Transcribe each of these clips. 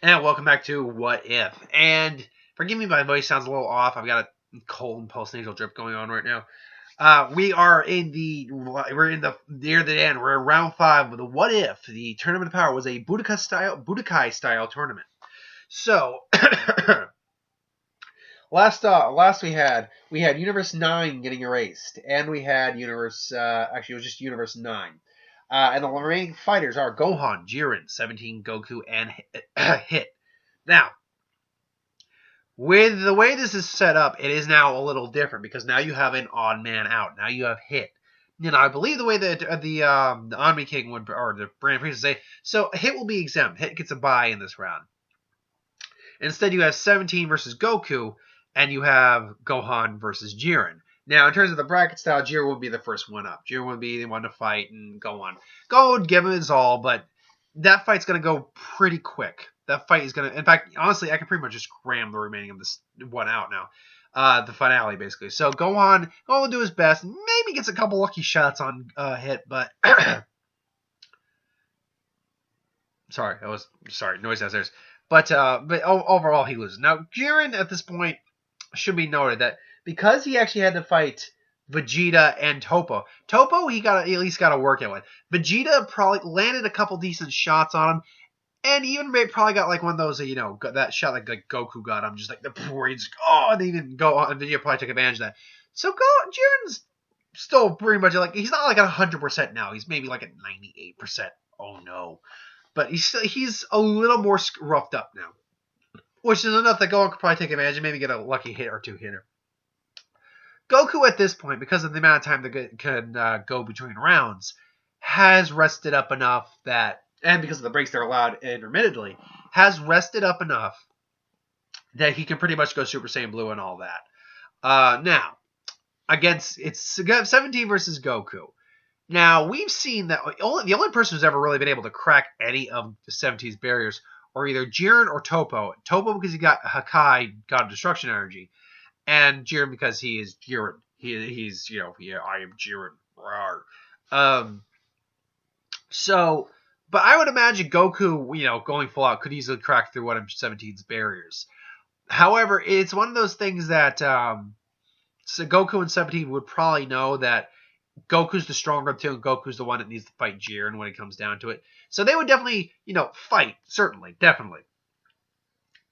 And welcome back to What If. And forgive me, my voice sounds a little off. I've got a cold and post-nasal drip going on right now. We're near the end. We're in round 5 with the What If. The Tournament of Power was a Budokai style tournament. So last we had Universe 9 getting erased, and we had Universe actually it was just Universe 9. And the remaining fighters are Gohan, Jiren, 17, Goku, and Hit. Now, with the way this is set up, it is now a little different because now you have an odd man out. Now you have Hit. I believe the way that the Omni King would, or the Brand Priest would say, so Hit will be exempt. Hit gets a bye in this round. Instead, you have 17 versus Goku, and you have Gohan versus Jiren. Now, in terms of the bracket style, Jiren would be the first one up. Jiren would be the one to fight and go on. Go would give him his all, but that fight's going to go pretty quick. That fight is going to... In fact, honestly, I can pretty much just cram the remaining of this one out now. The finale, basically. So Gohan will do his best. Maybe gets a couple lucky shots on Hit, but... Sorry, noise downstairs. But overall, he loses. Now, Jiren, at this point, should be noted that because he actually had to fight Vegeta and Topo, he at least got to work it with. Vegeta probably landed a couple decent shots on him, and even probably got like one of those, that shot like Goku got him, just like the brains. Oh, and they didn't go on. Vegeta probably took advantage of that. So Jiren's still pretty much like, he's not like at 100% now. He's maybe like at 98%. Oh no. But he's a little more roughed up now, which is enough that Gohan could probably take advantage and maybe get a lucky hit or two hitter. Goku at this point, because of the amount of time that can go between rounds, has rested up enough that, and because of the breaks they're allowed intermittently, has rested up enough that he can pretty much go Super Saiyan Blue and all that. Now, it's 17 versus Goku. Now, we've seen that the only person who's ever really been able to crack any of the 17's barriers are either Jiren or Topo. Topo because he got Hakai, God of Destruction Energy, and Jiren because he is Jiren. He's, I am Jiren. But I would imagine Goku, going full out, could easily crack through one of 17's barriers. However, it's one of those things that so Goku and 17 would probably know that Goku's the stronger of the two, and Goku's the one that needs to fight Jiren when it comes down to it. So they would definitely, fight, certainly, definitely.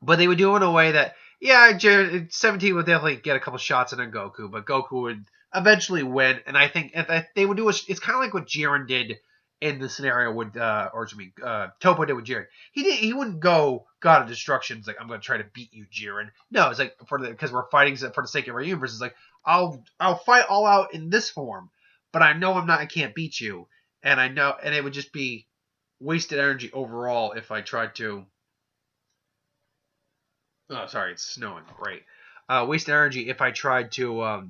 But they would do it in a way that, Jiren, 17 would definitely get a couple shots in on Goku, but Goku would eventually win. And I think if they would do it's kind of like what Jiren did in the scenario with, Topo did with Jiren. He wouldn't go God of Destruction. It's like, I'm going to try to beat you, Jiren. No, it's like, because we're fighting for the sake of our universe. It's like, I'll fight all out in this form. But I know I can't beat you. And it would just be wasted energy overall if I tried to. Oh, sorry, it's snowing. Great. Wasted energy if I tried to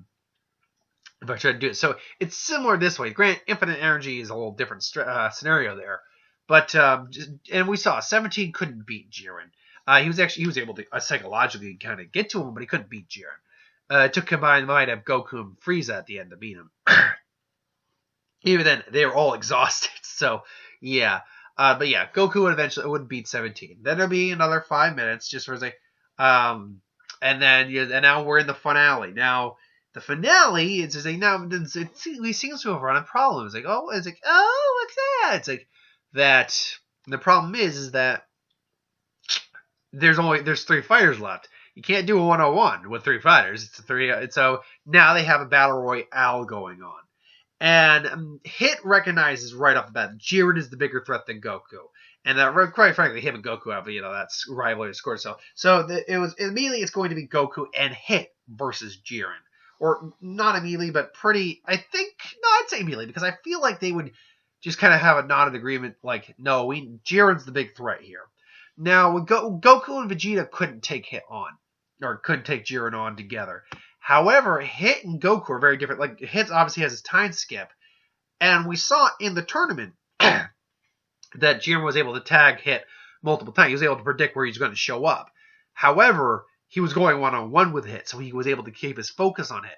do it. So it's similar this way. Granted, infinite energy is a little different scenario there. But, and we saw 17 couldn't beat Jiren. He was able to psychologically kind of get to him, but he couldn't beat Jiren. It took combined might of Goku and Frieza at the end to beat him. Even then, they were all exhausted. So, yeah. But yeah, Goku would beat 17. Then there'll be another 5 minutes just for and now we're in the finale. Now, the finale is just he seems to have run a problem. It's like, what's that? It's like that. The problem is that there's 3 fighters left. You can't do a 1-on-1 with 3 fighters. So now they have a battle royale going on. And Hit recognizes right off the bat Jiren is the bigger threat than Goku. And quite frankly, him and Goku have, that's rivalry score. So it's going to be Goku and Hit versus Jiren. Or not immediately, but I'd say immediately, because I feel like they would just kind of have a knotted agreement, like, no, Jiren's the big threat here. Now, Goku and Vegeta couldn't take Hit on, or couldn't take Jiren on together. However, Hit and Goku are very different. Like, Hit obviously has his time skip. And we saw in the tournament that Jiren was able to tag Hit multiple times. He was able to predict where he's going to show up. However, he was going 1-on-1 with Hit, so he was able to keep his focus on Hit.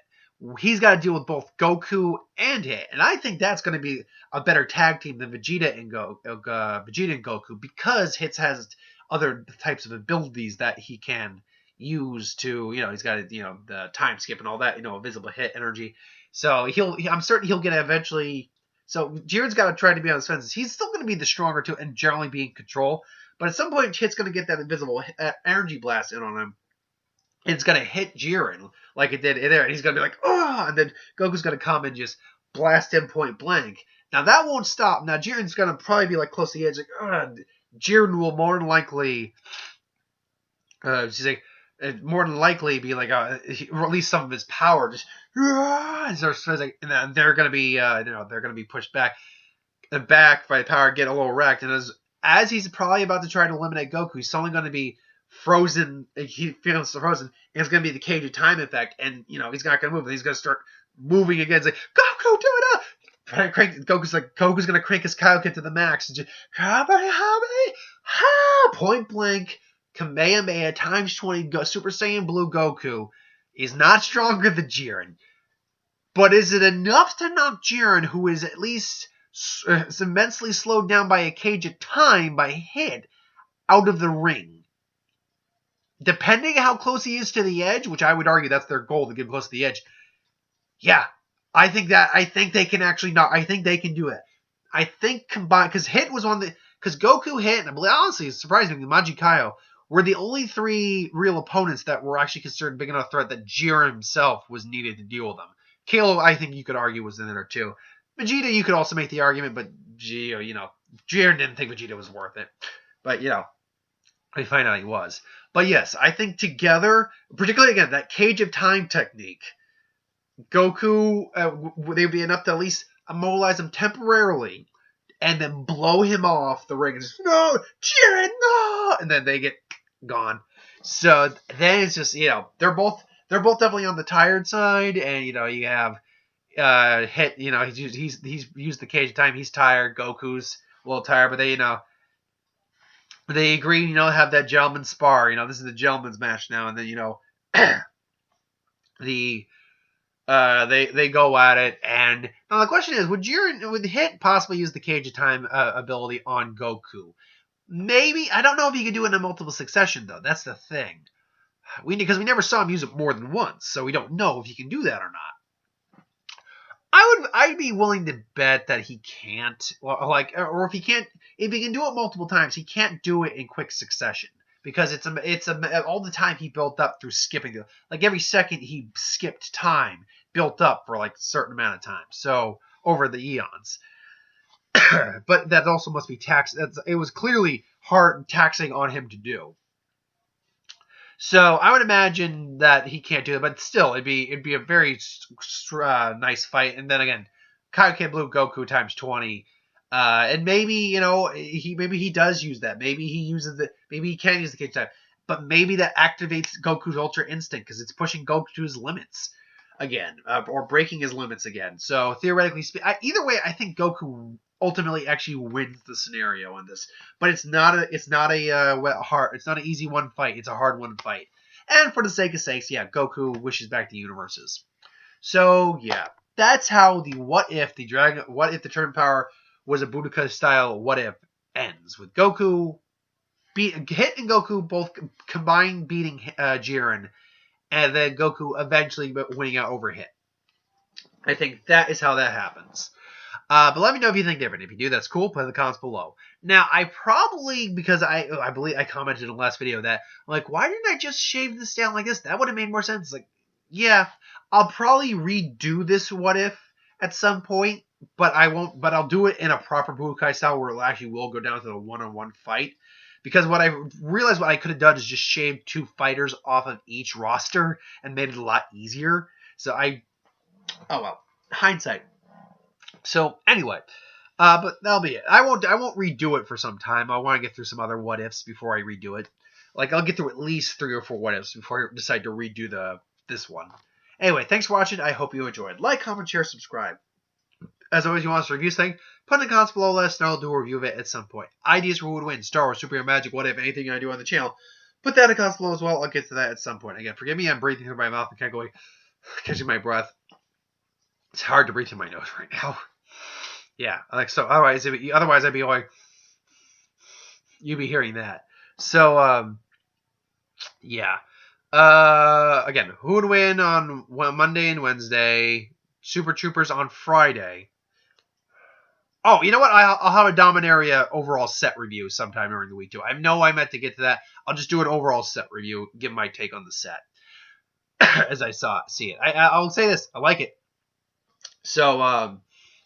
He's got to deal with both Goku and Hit. And I think that's going to be a better tag team than Vegeta and Goku, because Hit has other types of abilities that he can use to, he's got, the time skip and all that, invisible hit energy. So I'm certain he'll get eventually. So Jiren's got to try to be on his fences. He's still going to be the stronger too and generally be in control. But at some point, Hit's going to get that invisible energy blast in on him. It's going to hit Jiren like it did there. And he's going to be like, oh! And then Goku's going to come and just blast him point blank. Now, that won't stop. Now, Jiren's going to probably be like close to the edge. Like, Jiren will more than likely... more than likely be like release some of his power, just and then they're gonna be they're gonna be pushed back by the power, get a little wrecked, and as he's probably about to try to eliminate Goku, he's suddenly going to be frozen. He feels frozen, and it's going to be the Cage of Time effect, and he's not going to move, and he's going to start moving again. It's like, Goku, do it up! Goku's going to crank his Kaioken to the max, and just point blank. Kamehameha times 20 Super Saiyan Blue Goku is not stronger than Jiren. But is it enough to knock Jiren, who is at least immensely slowed down by a Cage of Time by Hit, out of the ring? Depending how close he is to the edge, which I would argue that's their goal, to get him close to the edge. Yeah, I think they can actually knock. I think they can do it. I think combined, because Goku, Hit, and I believe, honestly, it's surprising, Majikayo were the only three real opponents that were actually considered big enough threat that Jiren himself was needed to deal with them. Kalo, I think you could argue, was in there too. Vegeta, you could also make the argument, but Jiren didn't think Vegeta was worth it. But, we find out he was. But yes, I think together, particularly again, that Cage of Time technique, Goku, they would be enough to at least immobilize him temporarily, and then blow him off the ring and just, no, Jiren, no! And then they get gone. So then it's just, they're both definitely on the tired side, and you have Hit, he's used the Cage of Time, he's tired, Goku's a little tired, but they agree, have that gentleman's spar, this is the gentleman's match now, and then they go at it, and now the question is, would Hit possibly use the Cage of Time ability on Goku? Maybe. I don't know if he could do it in a multiple succession, though. That's the thing. Because we never saw him use it more than once, so we don't know if he can do that or not. I'd be willing to bet that he can't, or if he can do it multiple times, he can't do it in quick succession. Because it's all the time he built up through skipping. Like every second he skipped time built up for like a certain amount of time. So over the eons. But that also must be taxed. It was clearly hard and taxing on him to do. So I would imagine that he can't do it, but still it'd be a very nice fight. And then again, Kaioken Blue Goku times 20. And maybe, he does use that. Maybe he can use the Cage Time. But maybe that activates Goku's Ultra Instinct because it's pushing Goku to his limits again, or breaking his limits again. So theoretically, either way, I think Goku ultimately actually wins the scenario in this. But it's not an easy one fight. It's a hard one fight. And for the sake of sakes, yeah, Goku wishes back the universes. So yeah, that's how the what if the Turn Power was a Budokai style what if ends with Goku Hit and Goku both combined beating Jiren, and then Goku eventually winning out over Hit. I think that is how that happens. But let me know if you think different. If you do, that's cool. Put in the comments below. Now, I probably, because I believe I commented in the last video that, like, why didn't I just shave this down like this? That would have made more sense. Like, yeah, I'll probably redo this what if at some point. But I won't. But I'll do it in a proper Budokai style where it actually will go down to the one-on-one fight. Because what I realized what I could have done is just shaved 2 fighters off of each roster and made it a lot easier. So oh well, hindsight. So anyway, but that'll be it. I won't redo it for some time. I want to get through some other what ifs before I redo it. Like I'll get through at least 3 or 4 what ifs before I decide to redo this one. Anyway, thanks for watching. I hope you enjoyed. Like, comment, share, subscribe. As always, you want us to review something? Put in the comments below, let us know. I'll do a review of it at some point. Ideas for who would win, Star Wars, Superhero, Magic, what if, anything I do on the channel. Put that in the comments below as well. I'll get to that at some point. Again, forgive me, I'm breathing through my mouth and kind of going, catching my breath. It's hard to breathe through my nose right now. Yeah, like so. Otherwise I'd be going, you'd be hearing that. So, yeah. Again, who would win on Monday and Wednesday? Super Troopers on Friday. Oh, you know what? I'll have a Dominaria overall set review sometime during the week too. I know I meant to get to that. I'll just do an overall set review, give my take on the set as I see it. I'll say this: I like it. So,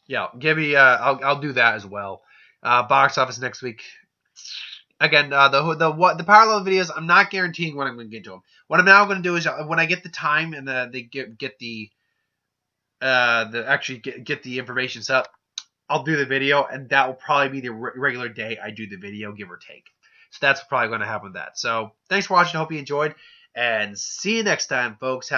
yeah, give me. I'll do that as well. Box office next week. Again, the parallel videos. I'm not guaranteeing when I'm going to get to them. What I'm now going to do is when I get the time and they get the actually get the information set up, I'll do the video, and that will probably be the regular day I do the video, give or take. So that's probably going to happen with that. So thanks for watching. I hope you enjoyed, and see you next time, folks.